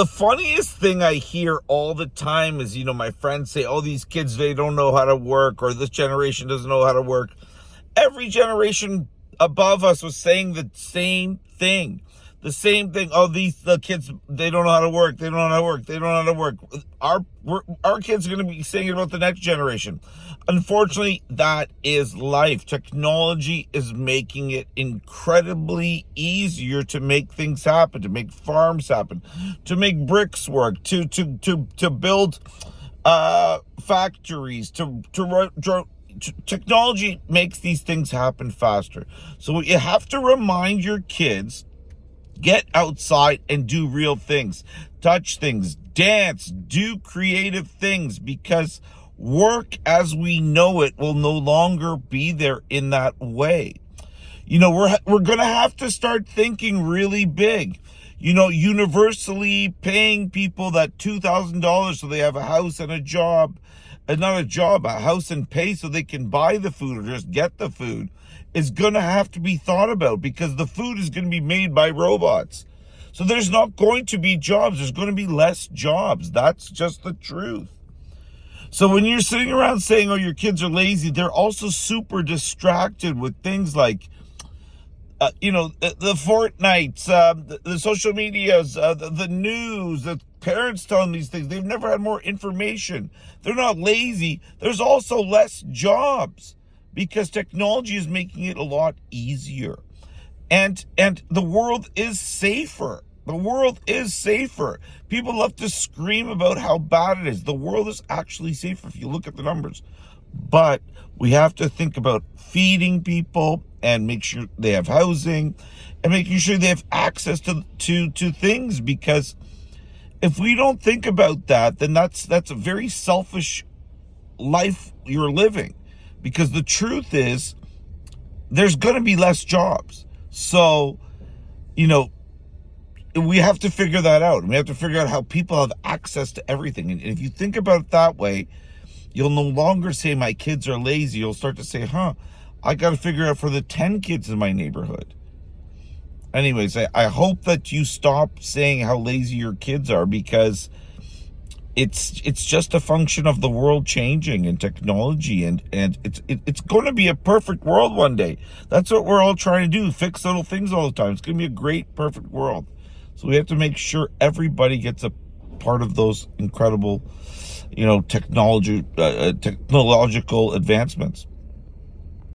The funniest thing I hear all the time is, my friends say, oh, these kids, they don't know how to work, or this generation doesn't know how to work. Every generation above us was saying the same thing. The same thing. Oh, the kids, they don't know how to work. They don't know how to work. They don't know how to work. Our kids are going to be saying it about the next generation. Unfortunately, that is life. Technology is making it incredibly easier to make things happen, to make farms happen, to make bricks work, to build factories, technology makes these things happen faster. So you have to remind your kids, get outside and do real things, touch things, dance, do creative things, because work as we know it will no longer be there in that way. We're going to have to start thinking really big. Universally paying people that $2,000 so they have a house and a job, and not a job, a house and pay so they can buy the food or just get the food, is going to have to be thought about, because the food is going to be made by robots. So there's not going to be jobs. There's going to be less jobs. That's just the truth. So when you're sitting around saying, oh, your kids are lazy, they're also super distracted with things like, the Fortnites, the social medias, the news, the parents telling these things. They've never had more information. They're not lazy. There's also less jobs, because technology is making it a lot easier. And the world is safer. The world is safer. People love to scream about how bad it is. The world is actually safer if you look at the numbers. But we have to think about feeding people and make sure they have housing and making sure they have access to things, because if we don't think about that, then that's a very selfish life you're living, because the truth is there's going to be less jobs. So, we have to figure that out. We have to figure out how people have access to everything. And if you think about it that way, you'll no longer say my kids are lazy. You'll start to say, I got to figure out for the 10 kids in my neighborhood. Anyways, I hope that you stop saying how lazy your kids are, because it's just a function of the world changing and technology, and it's going to be a perfect world one day. That's what we're all trying to do, fix little things all the time. It's going to be a great, perfect world. So we have to make sure everybody gets a part of those incredible, technological advancements.